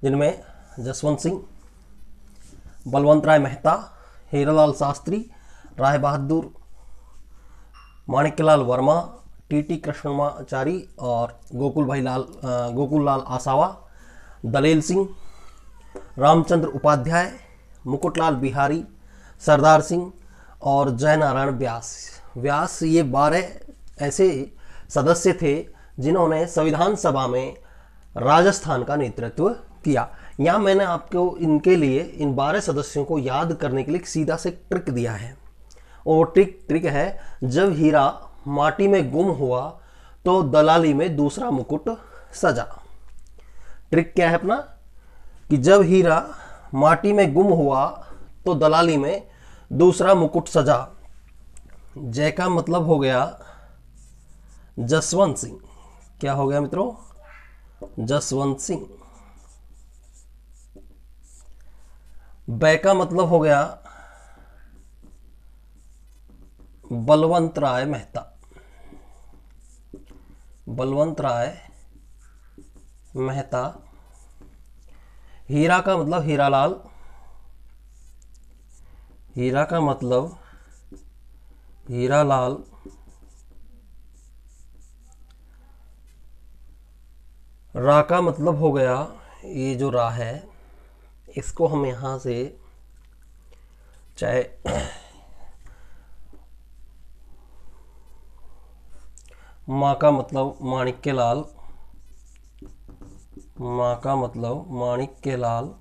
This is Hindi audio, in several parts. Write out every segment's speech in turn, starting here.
जिनमें जसवंत सिंह, बलवंत राय मेहता, हीरालाल शास्त्री, राय बहादुर, माणिक्यलाल वर्मा, टीटी कृष्णमाचारी और गोकुल लाल आसावा, दलेल सिंह, रामचंद्र उपाध्याय, मुकुटलाल बिहारी, सरदार सिंह और जयनारायण व्यास। ये 12 ऐसे सदस्य थे जिन्होंने संविधान सभा में राजस्थान का नेतृत्व किया। यहाँ मैंने आपको इनके लिए इन 12 सदस्यों को याद करने के लिए सीधा से ट्रिक दिया है, और ट्रिक है, जब हीरा माटी में गुम हुआ तो दलाली में दूसरा मुकुट सजा। ट्रिक क्या है अपना, कि जब हीरा माटी में गुम हुआ तो दलाली में दूसरा मुकुट सजा। जय का मतलब हो गया जसवंत सिंह। क्या हो गया मित्रों? जसवंत सिंह। बै का मतलब हो गया बलवंत राय मेहता। बलवंत राय मेहता। हीरा का मतलब हीरालाल। हीरा का मतलब हीरालाल। रा का मतलब हो गया, ये जो रा है इसको हम यहां से चाहे माँ का मतलब माणिक्यलाल। माँ का मतलब माणिक्यलाल,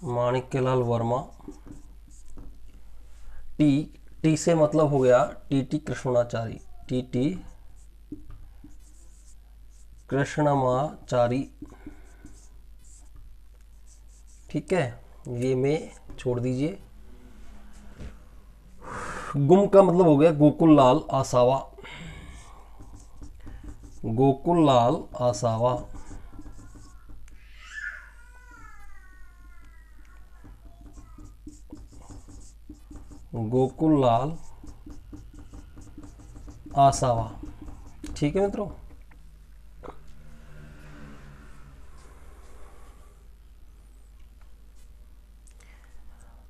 माणिक्यलाल वर्मा। टी से मतलब हो गया टीटी कृष्णमाचारी। टीटी कृष्णमाचारी। ठीक है, ये में छोड़ दीजिए। गुम का मतलब हो गया गोकुल लाल आसावा। गोकुल लाल आसावा। गोकुल लाल आसावा। ठीक है मित्रों,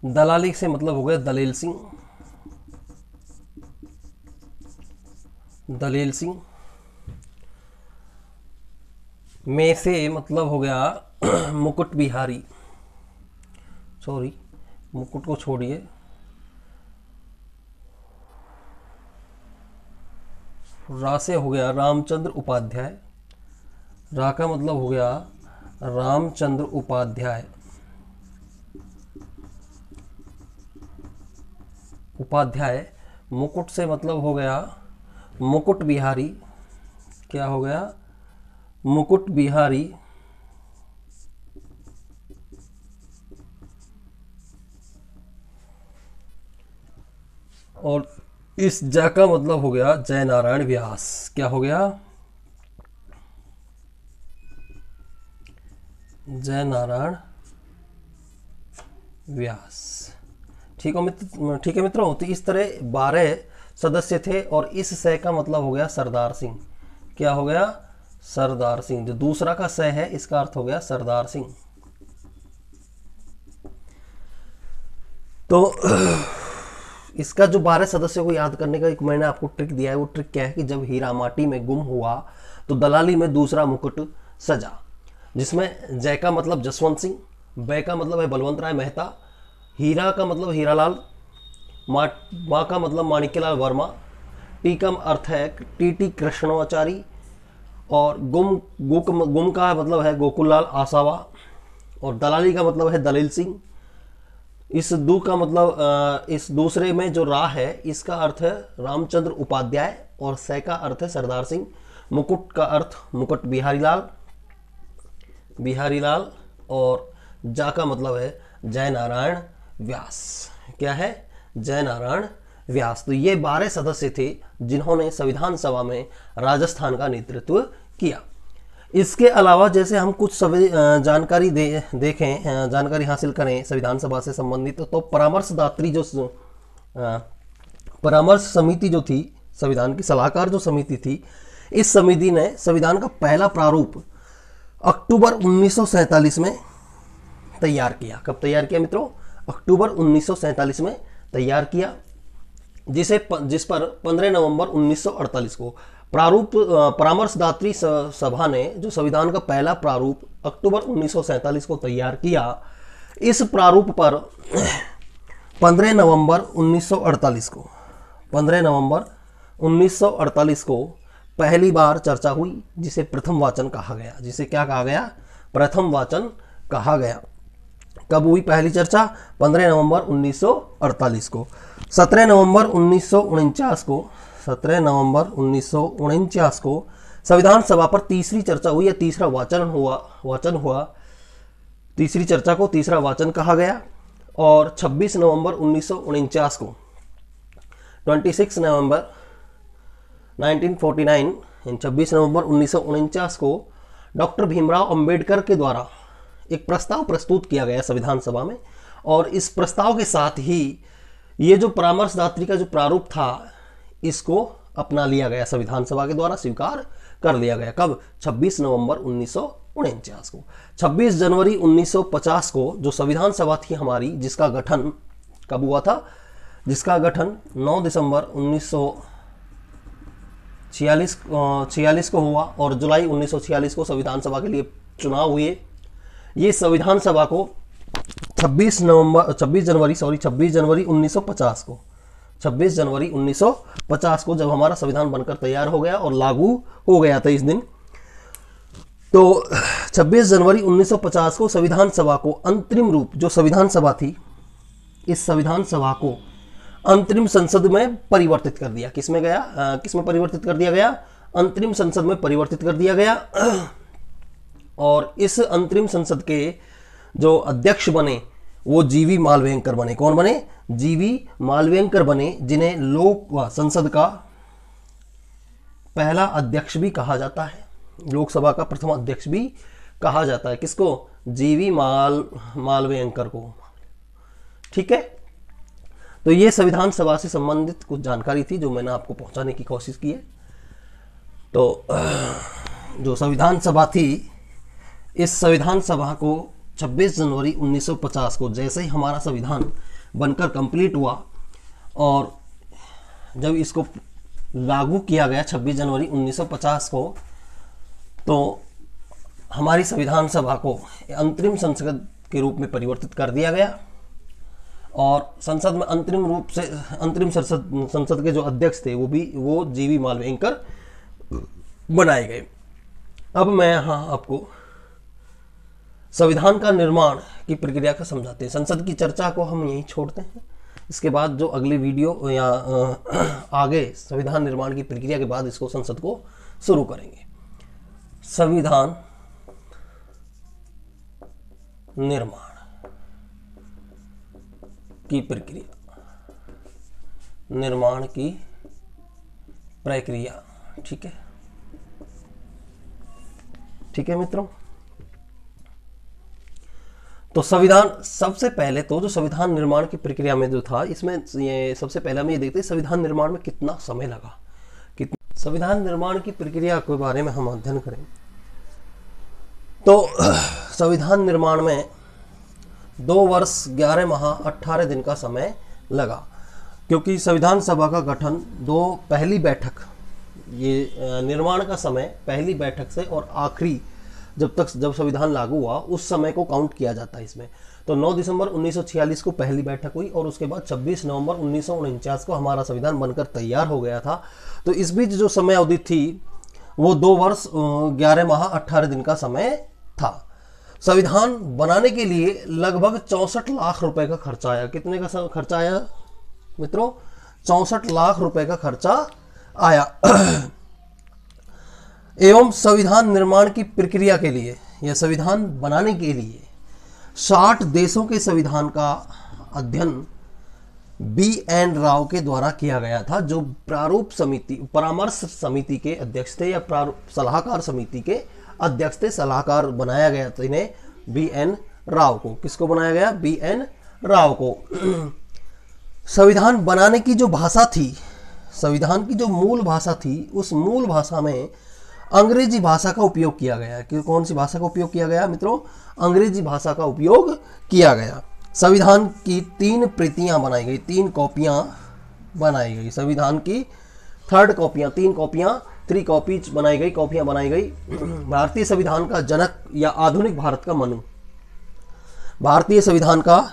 दलाली से मतलब हो गया दलेल सिंह। दलेल सिंह। में से मतलब हो गया मुकुट बिहारी। सॉरी, मुकुट को छोड़िए। रा से हो गया रामचंद्र उपाध्याय। रा का मतलब हो गया रामचंद्र उपाध्याय। उपाध्याय। मुकुट से मतलब हो गया मुकुट बिहारी। क्या हो गया? मुकुट बिहारी। और इस जा का मतलब हो गया जयनारायण व्यास। क्या हो गया? जयनारायण व्यास। ठीक है मित्रों, तो इस तरह 12 सदस्य थे और इस सह का मतलब हो गया सरदार सिंह। क्या हो गया? सरदार सिंह। जो दूसरा का सह है इसका अर्थ हो गया सरदार सिंह। तो इसका जो 12 सदस्यों को याद करने का एक मैंने आपको ट्रिक दिया है, वो ट्रिक क्या है कि जब हीरा माटी में गुम हुआ तो दलाली में दूसरा मुकुट सजा, जिसमें जय का मतलब जसवंत सिंह, बै का मतलब है बलवंत राय मेहता, हीरा का मतलब हीरालाल, माँ का मतलब माणिक्यलाल वर्मा, टी का अर्थ है टीटी कृष्णमाचारी, और गुम का मतलब है गोकुललाल आसावा, और दलाली का मतलब है दलेल सिंह। इस दू का मतलब इस दूसरे में जो रा है इसका अर्थ है रामचंद्र उपाध्याय, और सै का अर्थ है सरदार सिंह। मुकुट का अर्थ मुकुट बिहारी लाल, और जा का मतलब है जयनारायण व्यास। क्या है? जयनारायण व्यास। तो ये 12 सदस्य थे जिन्होंने संविधान सभा में राजस्थान का नेतृत्व किया। इसके अलावा जैसे हम कुछ जानकारी देखें, जानकारी हासिल करें संविधान सभा से संबंधित, तो परामर्शदात्री जो परामर्श समिति जो थी, संविधान की सलाहकार जो समिति थी, इस समिति ने संविधान का पहला प्रारूप अक्टूबर 1947 में तैयार किया। कब तैयार किया मित्रों? अक्टूबर 1947 में तैयार किया, जिस पर 15 नवंबर 1948 को परामर्शदात्री सभा ने जो संविधान का पहला प्रारूप अक्टूबर 1947 को तैयार किया, इस प्रारूप पर 15 नवंबर 1948 को पहली बार चर्चा हुई, जिसे प्रथम वाचन कहा गया। जिसे क्या कहा गया? प्रथम वाचन कहा गया। कब हुई पहली चर्चा? 15 नवंबर 1948 को। 17 नवंबर 1949 को संविधान सभा पर तीसरी चर्चा हुई या तीसरा वाचन हुआ। तीसरी चर्चा को तीसरा वाचन कहा गया। और 26 नवंबर 1949 को 26 नवंबर 1949 26 नवंबर 1949 को डॉक्टर भीमराव अंबेडकर के द्वारा एक प्रस्ताव प्रस्तुत किया गया संविधान सभा में, और इस प्रस्ताव के साथ ही ये जो परामर्शदात्री का जो प्रारूप था, इसको अपना लिया गया, संविधान सभा के द्वारा स्वीकार कर लिया गया। कब? 26 नवंबर 1949 को। 26 जनवरी 1950 को जो संविधान सभा थी हमारी, जिसका गठन कब हुआ था? जिसका गठन 9 दिसंबर 1946 को हुआ, और जुलाई 1946 को संविधान सभा के लिए चुनाव हुए। ये संविधान सभा को 26 जनवरी 1950 को जब हमारा संविधान बनकर तैयार हो गया और लागू हो गया था इस दिन, तो 26 जनवरी 1950 को संविधान सभा को अंतरिम रूप, जो संविधान सभा थी, इस संविधान सभा को अंतरिम संसद में परिवर्तित कर दिया। किसमें परिवर्तित कर दिया गया? अंतरिम संसद में परिवर्तित कर दिया गया। और इस अंतरिम संसद के जो अध्यक्ष बने वो जीवी मालव्यंकर बने। कौन बने? जीवी मालव्यंकर बने, जिन्हें संसद का पहला अध्यक्ष भी कहा जाता है, लोकसभा का प्रथम अध्यक्ष भी कहा जाता है। किसको? जीवी मालव्यंकर को। ठीक है, तो ये संविधान सभा से संबंधित कुछ जानकारी थी जो मैंने आपको पहुंचाने की कोशिश की है। तो जो संविधान सभा थी, इस संविधान सभा को 26 जनवरी 1950 को जैसे ही हमारा संविधान बनकर कंप्लीट हुआ और जब इसको लागू किया गया 26 जनवरी 1950 को, तो हमारी संविधान सभा को अंतरिम संसद के रूप में परिवर्तित कर दिया गया, और संसद में अंतरिम संसद के जो अध्यक्ष थे वो जीवी मालव्यंकर बनाए गए। अब मैं यहाँ आपको संविधान का निर्माण की प्रक्रिया को समझाते हैं। संसद की चर्चा को हम यहीं छोड़ते हैं। इसके बाद जो अगले वीडियो या आगे संविधान निर्माण की प्रक्रिया के बाद इसको संसद को शुरू करेंगे। संविधान निर्माण की प्रक्रिया, निर्माण की प्रक्रिया। ठीक है मित्रों। तो संविधान, सबसे पहले तो जो संविधान निर्माण की प्रक्रिया में जो था, इसमें ये सबसे पहले हम ये देखते हैं संविधान निर्माण में कितना समय लगा। संविधान निर्माण की प्रक्रिया के बारे में हम अध्ययन करें तो संविधान निर्माण में 2 वर्ष 11 माह 18 दिन का समय लगा, क्योंकि संविधान सभा का गठन पहली बैठक, ये निर्माण का समय पहली बैठक से और आखिरी जब संविधान लागू हुआ उस समय को काउंट किया जाता है इसमें। तो 9 दिसंबर 1946 को पहली बैठक हुई और उसके बाद 26 नवंबर 1949 को हमारा संविधान बनकर तैयार हो गया था। तो इस बीच जो समय अवधि थी वो 2 वर्ष 11 माह 18 दिन का समय था। संविधान बनाने के लिए लगभग 64 लाख रुपए का खर्चा आया। कितने का खर्चा आया मित्रों? 64 लाख रुपए का खर्चा आया। एवं संविधान निर्माण की प्रक्रिया के लिए या संविधान बनाने के लिए 60 देशों के संविधान का अध्ययन B.N. राव के द्वारा किया गया था, जो परामर्श समिति के अध्यक्ष थे या सलाहकार समिति के अध्यक्ष थे। सलाहकार बनाया गया था इन्हें B.N. राव को। किसको बनाया गया? B.N. राव को। संविधान बनाने की जो भाषा थी, संविधान की जो मूल भाषा थी, उस मूल भाषा में अंग्रेजी भाषा का उपयोग किया गया है। कि कौन सी भाषा का उपयोग किया गया मित्रों? अंग्रेजी भाषा का उपयोग किया गया। संविधान की 3 प्रतियां बनाई गई, 3 कॉपियां बनाई गई। संविधान की 3rd कॉपियां, 3 कॉपियां, 3 कॉपीज बनाई गई, कॉपियां बनाई गई। भारतीय संविधान का जनक या आधुनिक भारत का मनु, भारतीय संविधान का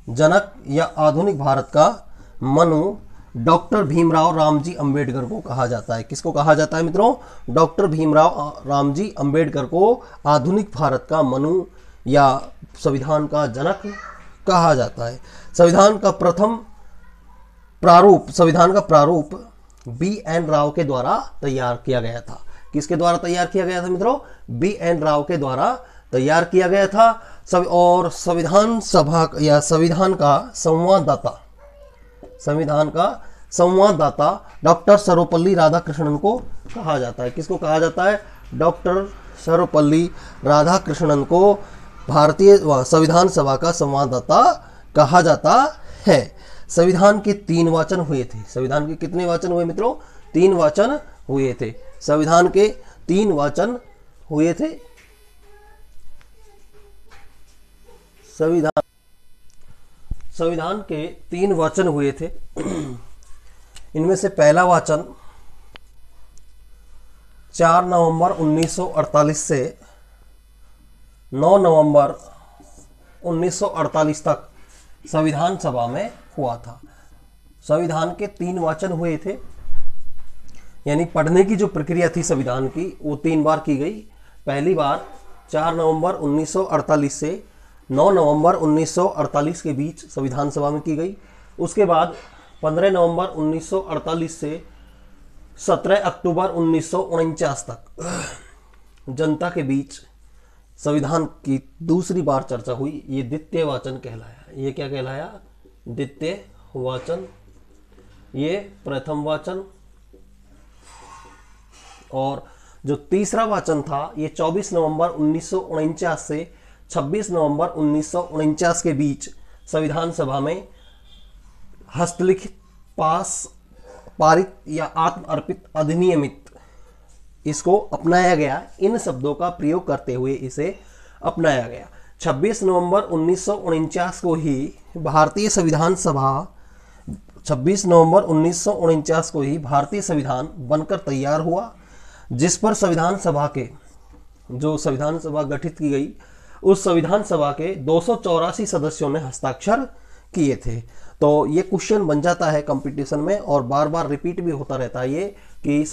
जनक या आधुनिक भारत का मनु डॉक्टर भीमराव रामजी अंबेडकर को कहा जाता है। किसको कहा जाता है मित्रों? डॉक्टर भीमराव रामजी अंबेडकर को आधुनिक भारत का मनु या संविधान का जनक कहा जाता है। संविधान का प्रारूप B.N. राव के द्वारा तैयार किया गया था। किसके द्वारा तैयार किया गया था मित्रों? B.N. राव के द्वारा तैयार किया गया था। और संविधान सभा या संविधान का संवाददाता डॉक्टर सर्वपल्ली राधाकृष्णन को कहा जाता है। किसको कहा जाता है? डॉक्टर सर्वपल्ली राधाकृष्णन को भारतीय संविधान सभा का संवाददाता कहा जाता है। संविधान के 3 वाचन हुए थे। संविधान के कितने वाचन हुए मित्रों? 3 वाचन हुए थे। संविधान के 3 वाचन हुए थे। संविधान के 3 वाचन हुए थे। इनमें से पहला वाचन 4 नवंबर 1948 से 9 नवंबर 1948 तक संविधान सभा में हुआ था। संविधान के 3 वाचन हुए थे, यानी पढ़ने की जो प्रक्रिया थी संविधान की वो 3 बार की गई। पहली बार 4 नवंबर 1948 से 9 नवंबर 1948 के बीच संविधान सभा में की गई। उसके बाद 15 नवंबर 1948 से 17 अक्टूबर 1949 तक जनता के बीच संविधान की दूसरी बार चर्चा हुई। ये द्वितीय वाचन कहलाया। ये क्या कहलाया? द्वितीय वाचन। ये प्रथम वाचन। और जो तीसरा वाचन था ये 24 नवंबर 1949 से 26 नवंबर 1949 के बीच संविधान सभा में हस्तलिखित, पारित या आत्म अर्पित अधिनियमित इसको अपनाया गया। इन शब्दों का प्रयोग करते हुए इसे अपनाया गया। 26 नवंबर 1949 को ही भारतीय संविधान बनकर तैयार हुआ, जिस पर संविधान सभा गठित की गई उस संविधान सभा के 284 सदस्यों ने हस्ताक्षर किए थे। तो ये क्वेश्चन बन जाता है कंपटीशन में और बार बार रिपीट भी होता रहता है ये कि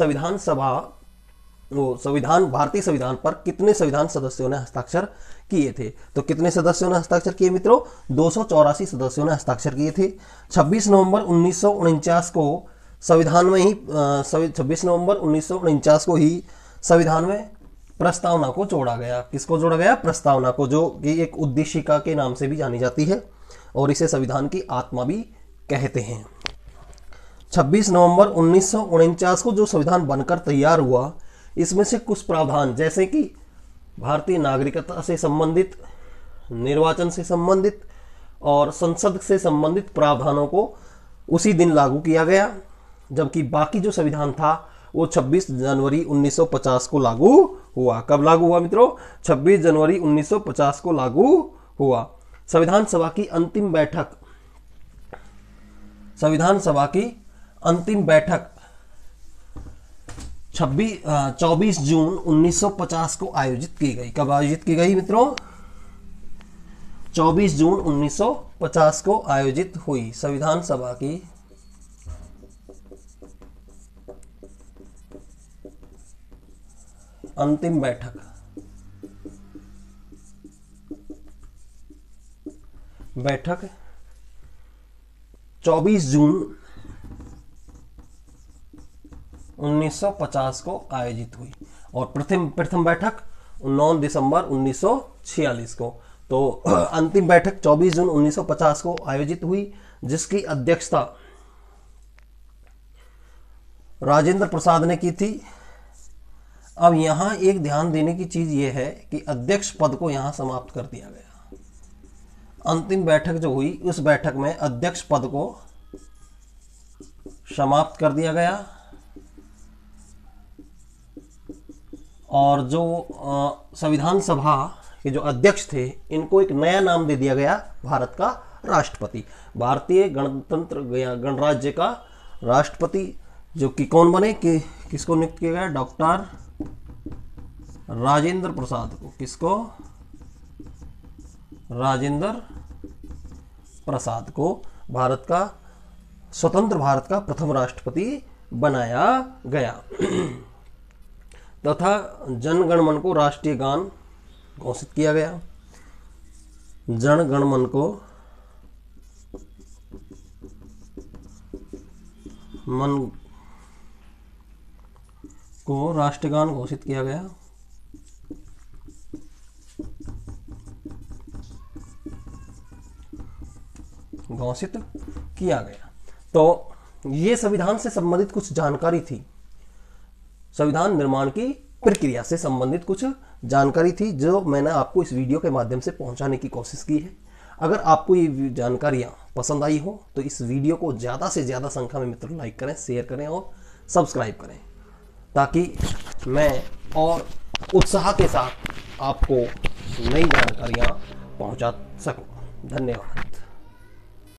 भारतीय संविधान पर कितने संविधान सदस्यों ने हस्ताक्षर किए थे। तो कितने सदस्यों ने हस्ताक्षर किए मित्रों? 284 सदस्यों ने हस्ताक्षर किए थे। 26 नवंबर 1949 को संविधान में ही 26 नवंबर 1949 को ही संविधान में प्रस्तावना को जोड़ा गया। किसको जोड़ा गया? प्रस्तावना को, जो कि एक उद्देशिका के नाम से भी जानी जाती है और इसे संविधान की आत्मा भी कहते हैं। 26 नवंबर 1949 को जो संविधान बनकर तैयार हुआ, इसमें से कुछ प्रावधान जैसे कि भारतीय नागरिकता से संबंधित, निर्वाचन से संबंधित और संसद से संबंधित प्रावधानों को उसी दिन लागू किया गया, जबकि बाकी जो संविधान था वो 26 जनवरी 1950 को लागू हुआ। कब लागू हुआ मित्रों? 26 जनवरी 1950 को लागू हुआ। संविधान सभा की अंतिम बैठक 24 जून 1950 को आयोजित की गई। कब आयोजित की गई मित्रों? 24 जून 1950 को आयोजित हुई संविधान सभा की अंतिम बैठक 24 जून 1950 को आयोजित हुई और प्रथम बैठक 9 दिसंबर 1946 को। तो अंतिम बैठक 24 जून 1950 को आयोजित हुई, जिसकी अध्यक्षता राजेंद्र प्रसाद ने की थी। अब यहां एक ध्यान देने की चीज यह है कि अध्यक्ष पद को यहां समाप्त कर दिया गया। अंतिम बैठक जो हुई उस बैठक में अध्यक्ष पद को समाप्त कर दिया गया और जो संविधान सभा के जो अध्यक्ष थे, इनको एक नया नाम दे दिया गया, भारत का राष्ट्रपति। भारतीय गणतंत्र गणराज्य का राष्ट्रपति जो कि कौन बने, कि किसको नियुक्त किया गया, डॉक्टर राजेंद्र प्रसाद को। किसको? राजेंद्र प्रसाद को भारत का, स्वतंत्र भारत का प्रथम राष्ट्रपति बनाया गया। तथा जन गण मन को राष्ट्रीय गान घोषित किया गया। जन गण मन को राष्ट्रीय गान घोषित किया गया। घोषित किया गया। तो ये संविधान से संबंधित कुछ जानकारी थी, संविधान निर्माण की प्रक्रिया से संबंधित कुछ जानकारी थी, जो मैंने आपको इस वीडियो के माध्यम से पहुंचाने की कोशिश की है। अगर आपको ये जानकारियां पसंद आई हो तो इस वीडियो को ज़्यादा से ज़्यादा संख्या में मित्र लाइक करें, शेयर करें और सब्सक्राइब करें, ताकि मैं और उत्साह के साथ आपको नई जानकारियां पहुंचा सकूं। धन्यवाद।